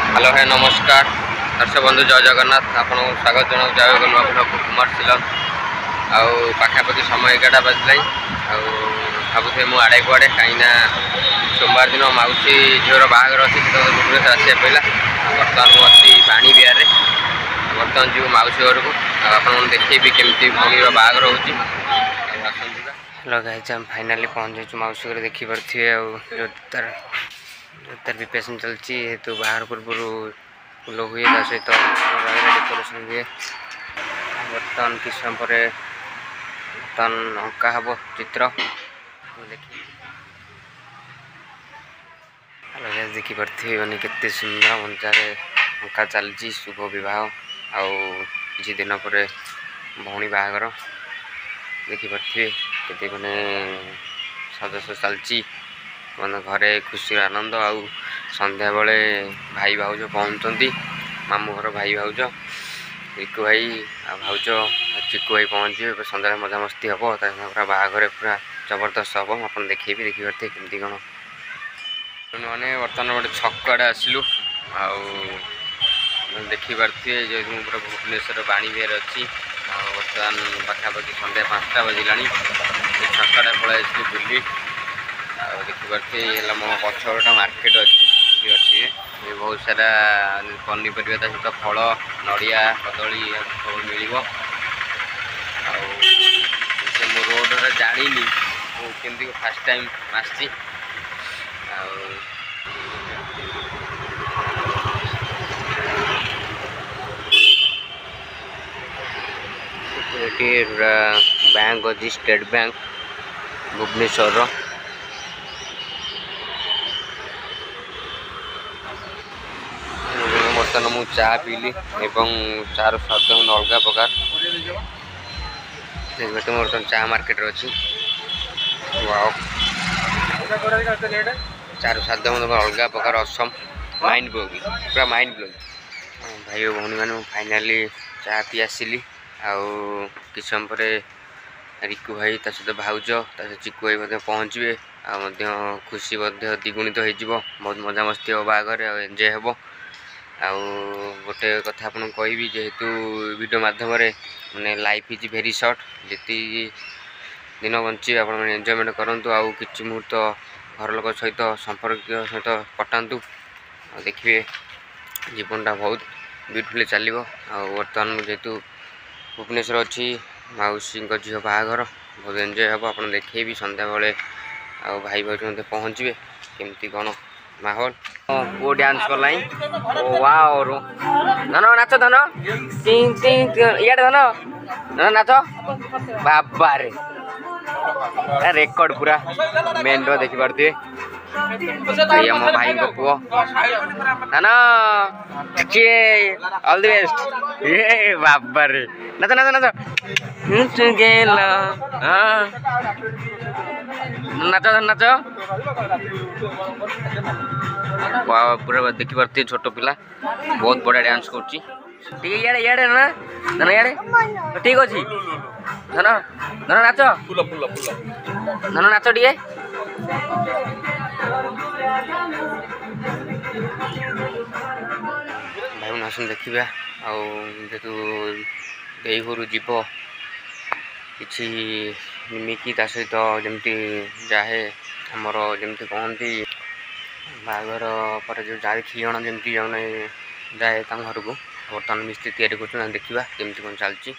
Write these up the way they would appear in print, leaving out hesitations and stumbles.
Hello है नमस्कार दर्शक बंधु जय जगन्नाथ आपको स्वागत जनाऊँ जय जगन्नाथ कुमार सिलम आउ पाखापाखि समय 11टा बाजिला भावुथे मु आड़े कुआड़े कहीं सोमवार दिन मौसी झीवर बाहर अच्छी भुवनेश्वर आसा पड़ा बर्तमान मुझे पानी बिहार बर्तमान जी मौसी घर को आप देखी केमती भौणी बाहर हो फाइनाली पहुँच मौसी घर देखिपे तार प्रिपेरेसन चलती हेतु बाहर पूर्व फुल हुए सहित डेकोरेशन हुए बर्तमान किस समय पर बर्तमान अंका हम चित्र देखिपे मैंने केते सुंदर मंचारे अंका चलती शुभ विवाह आउ किसी दिन पर भौणी बाहागर देखिपे केते मैंने सजस चलती मैंने घरे खुशी आनंद आउ संध्या बेले भाई भाउज पहुँचती मामू घर भाई भाउज रिकु भाई भाउज चिकु भाई पहुँचे सन्ध्या मजामस्ती हम पूरा बाहागर पूरा जबरदस्त हम आप देखेबी देखिपे केमती कौन मैंने बर्तमान गोटे छक आड़े आसलु देखिपे जो पूरा भुवनेश्वर बाणी बिहार अच्छी बर्तमान पाखापाखि सन्ध्या 5टा बजला छकटा पलि बुली देखिपे मो पछटा मार्केट अच्छी बहुत सारा पनीपरिया सहित फल नड़िया कदली सब मिल रोड जानी केमती फास्ट टाइम आसी बैंक अच्छी स्टेट बैंक भुवनेश्वर बर्तमान मु चा पीली एवं चार स्वाद अलग प्रकार बर्तमान चा मार्केट अच्छी चार स्वाद अलग प्रकार असम माइंड ब्लोइंग पूरा माइंड ब्लोइंग भाई भौणी मैंने फाइनाली चा पी आसिली कि समय पर रिकु भाई सहित भाउज चिकु भाई पहुँचे खुशी द्विगुणित हो बहुत मजामस्ती हम बाहर एंजय हम आउ गोटे कथा आपन कहबी जेहेतु वीडियो माध्यम मैंने लाइफ इज वेरी शॉर्ट जी दिन बंची आप एंजॉयमेंट करूँ आउ कि मुहूर्त घर लोक सहित संपर्क सहित कटातु देखिए जीवनटा बहुत ब्यूटीफुली चलो बर्तमान जेहेतु भुवनेश्वर अच्छी मौसी झील बाहागर बहुत एंजॉय हम आप देखेबी सन्ध्या बेले आ भाई भाई मत पहुँचे केमती कौन माहौल वो डांस कलाई ओ वाओ रो धन नाच धन इे धन धन नाच बाबा रे रेकर्ड पूरा मेन रो देखी पारे मो भाई पुओ धन ऑल द बेस्ट ये बाबा रे नाच नाच नाच नाच नाच पूरा देखी पारे छोट पिला बहुत बढ़िया डांस कर ना धन इे ठीक अच्छे धन धन नाच धन नाच टे भाई मन आसन देखा आतु देई घर जीव कि निमिकी सहित जमती जाए आमर जमती कहती बागर पर जो जाए खीण जमती जने जाए घर को बर्तमान मिस्त्री तैयारी कर देखा केमती कौन चलती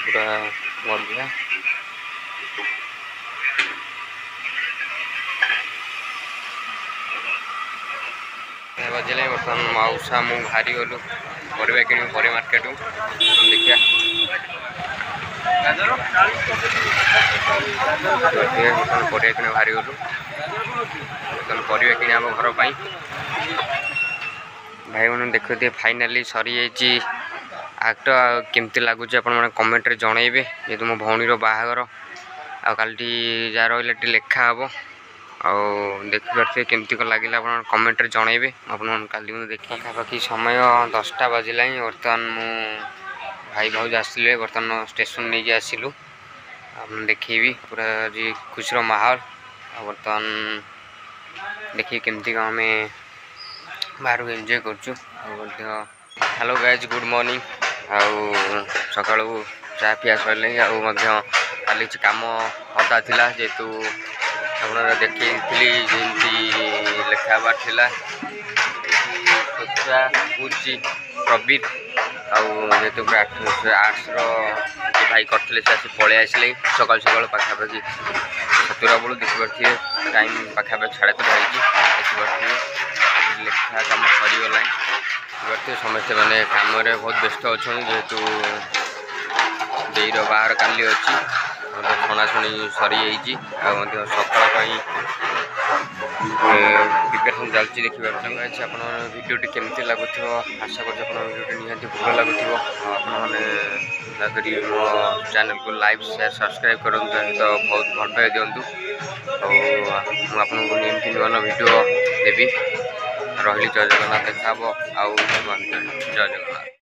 पूरा बढ़िया बजले बर्तमान मौसा मु बाहरी गलु परिया कि पर मार्केट देखिए परिया कि बाहरी गलु परिया कि घर पर भाई मैंने देखते फाइनाली सरी जाइए आक्ट केमती लगुच कमेंट जनइबे जेहतु मो भौणीर बाहागर आ काली जहाँ रहा लेखा हम देखिपे केमती कौन लगे आप कमेंट जनइबे आप देखिए पाखापाखि समय 10टा बाजिला बर्तमान मु भाई भाउज आसिले बर्तमान स्टेशन नहीं आसिलु हम देखी पूरा जी खुशी माहौल बर्तमान देखिए केमती आम बाहर को एंजॉय कर। हेलो गाइज गुड मॉर्निंग सका चा पिया सर खाली कम अदा थिला जेतु आप देखी लेखाबार थिला प्रबीर आतु आर्ट्स भाई करते पलि आसले सकाल सकाल पाखापाखि 7 बेलू देखिपे टाइम पाखापाखि 3:30 देखिपे लेखा कम सरीगला देखिए समस्ते मैंने कम बहुत व्यस्त अच्छा जेहेतु देर बाहर काली अच्छी छणाछुणी सरी सकाल प्रिपेरेसन चलती देखिए आप भिडियोटी केमती लगुच आशा कर निहाती भल लगुच आपने मो चैनल को लाइक शेयर सब्सक्राइब करूँ तो बहुत भल पाई दिंतु आपको निमती नुआ भिडियो देवी रही जय जगन्नाथ देखा जय जगन्नाथ।